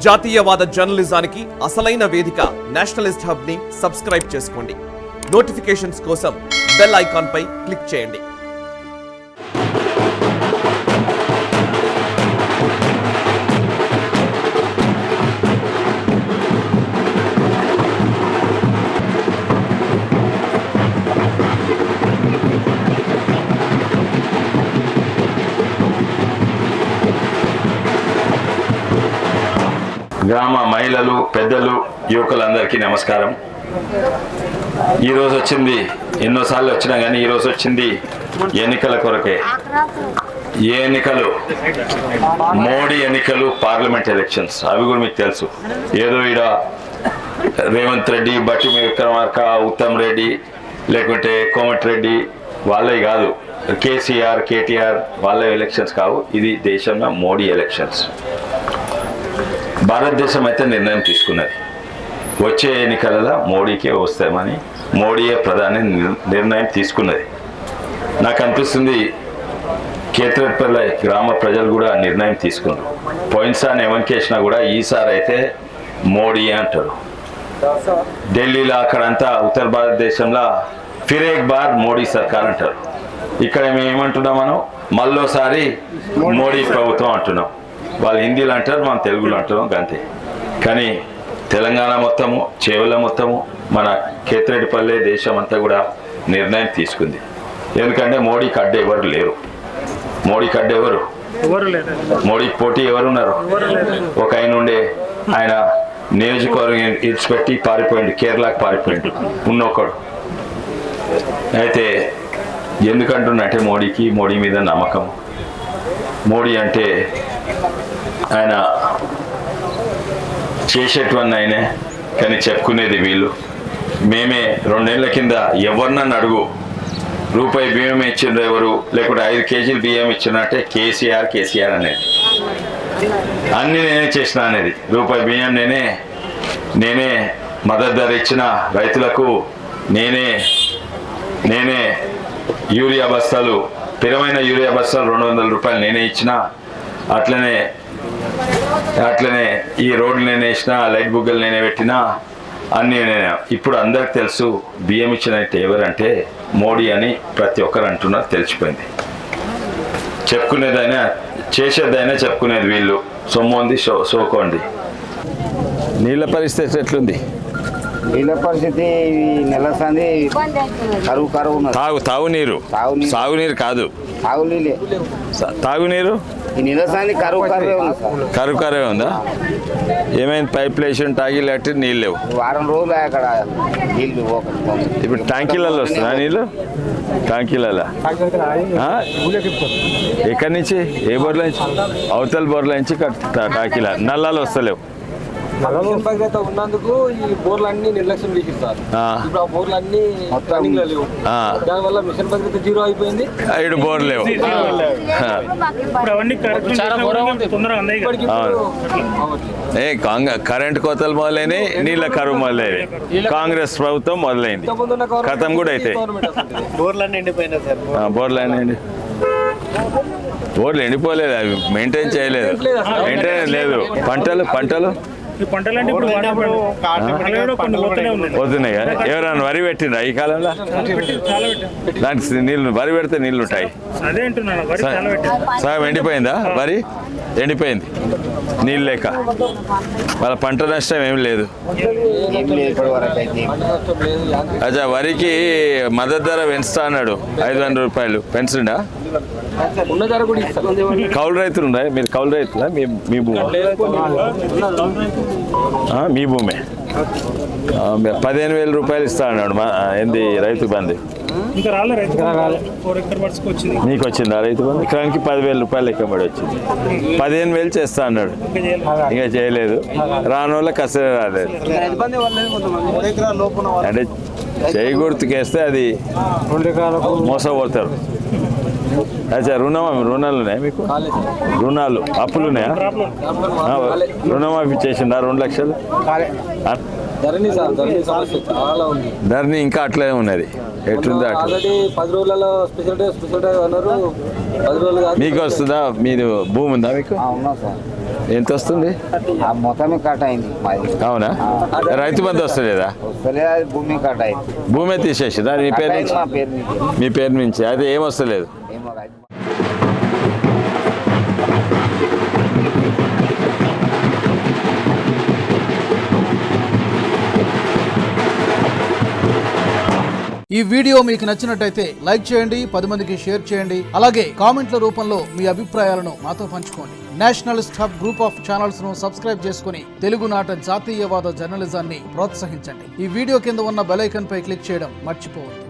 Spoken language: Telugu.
జాతీయవాద జర్నలిజానికి అసలైన వేదిక నేషనలిస్ట్ హబ్ ని సబ్స్క్రైబ్ చేసుకోండి. నోటిఫికేషన్స్ కోసం బెల్ ఐకాన్ పై క్లిక్ చేయండి. గ్రామ మహిళలు, పెద్దలు, యువకులందరికీ నమస్కారం. ఈరోజు వచ్చింది, ఎన్నోసార్లు వచ్చినా కానీ ఈరోజు వచ్చింది ఎన్నికల కొరకే. ఏ ఎన్నికలు? మోడీ ఎన్నికలు, పార్లమెంట్ ఎలక్షన్స్. అవి కూడా మీకు తెలుసు. ఏదో ఈడ రేవంత్ రెడ్డి, బట్టి విక్రమార్క, ఉత్తమ్ రెడ్డి, లేకుంటే కోమటిరెడ్డి వాళ్ళే కాదు, కేసీఆర్, కేటీఆర్ వాళ్ళ ఎలక్షన్స్ కావు. ఇది దేశంలో మోడీ ఎలక్షన్స్. భారతదేశం అయితే నిర్ణయం తీసుకున్నది, వచ్చే ఎన్నికలలో మోడీకే వస్తామని. మోడీయే ప్రధాని నిర్ణయం తీసుకున్నది. నాకు అనిపిస్తుంది కేత్రేపల్లి గ్రామ ప్రజలు కూడా నిర్ణయం తీసుకున్నారు. పోయినసారి ఎవరికేసినా కూడా ఈసారి అయితే మోడీ అంటారు. ఢిల్లీలో అక్కడంతా ఉత్తర భారతదేశంలో ఫిర్ ఏక్ బార్ మోడీ సర్కార్ అంటారు. ఇక్కడ మేము ఏమంటున్నాం, మనం మళ్ళోసారి మోడీ ప్రభుత్వం అంటున్నాం. వాళ్ళు హిందీలో అంటారు, మనం తెలుగులో అంటున్నాం అంతే. కానీ తెలంగాణ మొత్తము, చేవల మొత్తము, మన కేత్రేపల్లి దేశం అంతా కూడా నిర్ణయం తీసుకుంది. ఎందుకంటే మోడీకి అడ్డు ఎవరు లేరు. మోడీకి అడ్డు ఎవరు? మోడీకి పోటీ ఎవరున్నారు? ఒక ఆయన ఉండే, ఆయన నియోజకవర్గం ఇడిచిపెట్టి పారిపోయింది, కేరళకు పారిపోయింది ఉన్నొక్కడు. అయితే ఎందుకంటున్నట్టే మోడీ మీద నమ్మకం. మోడీ అంటే ఆయన చేసేటువంటి ఆయనే, కానీ చెప్పుకునేది వీళ్ళు. మేమే 2 ఏళ్ల కింద ఎవరినన్ను అడుగు, రూపాయి బియ్యం ఇచ్చిండ్రు ఎవరు, లేకుంటే 5 కేజీలు బియ్యం ఇచ్చినట్టే కేసీఆర్ అనేది. అన్నీ నేనే చేసిన అనేది. రూపాయి బియ్యం నేనే మద్దతు ధర ఇచ్చిన రైతులకు, నేనే యూరియా బస్తాలు, స్థిరమైన యూరియా బస్తాలు 200 రూపాయలు నేనే ఇచ్చిన. అట్లనే ఈ రోడ్లు నేనే వేసిన, లైట్ బుగ్గలు నేనే పెట్టిన, అన్నీ నేనే. ఇప్పుడు అందరికి తెలుసు బియ్యం ఇచ్చినట్టు ఎవరంటే మోడీ అని ప్రతి ఒక్కరు అంటున్నారు, తెలిసిపోయింది. చెప్పుకునేదైనా చేసేదైనా చెప్పుకునేది వీళ్ళు. సొమ్ముంది సోకోండి. నీళ్ళ పరిస్థితి ఎట్లుంది? నీళ్ళ పరిస్థితి నెలసంది కరువు ఉన్నది. తాగునీరు సాగునీరు కాదు, తాగునీరు ఈ నెలసంది కరువు ఉందా? ఏమైంది? పైప్ లేషన్ టాకీలు కట్టి నీళ్ళు లేవు. వారం రోజులు అక్కడ నీళ్ళు. ఇప్పుడు ట్యాంకీలలో వస్తున్నా నీళ్ళు? ట్యాంకీలలో ఎక్కడి నుంచి? ఏ బోర్ల నుంచి? అవతల బోర్ల నుంచి టాకీల నల్లాలు వస్తలేవు. మిషన్ భద్రత ఉన్నందుకు ఈ బోర్లన్నీ నిర్లక్ష్యం చేసిస్తారు. ఇప్పుడు ఆ బోర్లన్నీ రన్నింగ్ లో లేవు. దానివల్ల మిషన్ భద్రత జీరో అయిపోయింది. ఇటు బోర్ లేవు. కరెంట్ కోతలు మొదలైనవి, నీళ్ళ కరువు మొదలైనవి. కాంగ్రెస్ ప్రభుత్వం మొదలైంది, కథం కూడా అయితే బోర్లన్నీ ఎండిపోయినాయి సార్. బోర్లు ఎండిపోలేదు, అవి మెయింటైన్ చేయలేదు, మెయింటైన్ లేదు. పంటలు పోతున్నాయి కదా. ఎవరైనా వరి పెట్టిండ్రా ఈ కాలంలో? దానికి నీళ్ళు, వరి పెడితే నీళ్ళు ఉంటాయి. సగం ఎండిపోయిందా? వరి ఎండిపోయింది నీళ్ళు లేక. వాళ్ళ పంట నష్టం ఏం లేదు. అచ్చా, వరికి మద్దతు ధర పెంచుతా అన్నాడు, 500 రూపాయలు పెంచుండా? కౌలు రైతులు ఉన్నాయి. మీరు కౌలు రైతులా? మీ భూమి? మీ భూమే. 15,000 రూపాయలు ఇస్తా అన్నాడు. ఏంది రైతు బంధు? నీకు వచ్చిందా రైతు బంధు? ఎకరానికి 10,000 రూపాయలు ఎక్కబడి వచ్చింది. 15,000 చేస్తా అన్నాడు, ఇంకా చేయలేదు. రాని వాళ్ళకి అసలు రాలేదు. అంటే చేయి గుర్తుకేస్తే అది మోసపోతారు. అచ్చా, రుణాలు ఉన్నాయా మీకు? రుణాలు, అప్పులు ఉన్నాయా? రుణమాఫీ చేసిందా 2 లక్షలు? ధరణి ఇంకా అట్లే ఉన్నది. ఎట్లుంది? మీకు వస్తుందా? మీరు భూమి ఉందా మీకు? ఎంత వస్తుంది? ఆ మొత్తమే కట్ అయింది మాది. అవునా? రైతు బంధు వస్తలేదా? వస్తలే, అది భూమి కట్ అయింది. భూమే తీసేసి దాని మీ పేరు నుంచి? మా పేరు నుంచి. మీ పేరు నుంచి అయితే ఏం వస్తలేదు. ఏమో రైతు ఈ వీడియో మీకు నచ్చినట్టయితే లైక్ చేయండి, 10 మందికి షేర్ చేయండి. అలాగే కామెంట్ల రూపంలో మీ అభిప్రాయాలను మాతో పంచుకోండి. Nationalist hub group of channels ను సబ్స్క్రైబ్ చేసుకుని తెలుగునాట జాతీయవాద జర్నలిజాన్ని ప్రోత్సహించండి. ఈ వీడియో కింద ఉన్న బెల్ ఐకాన్ పై క్లిక్ చేయడం మర్చిపోవద్దు.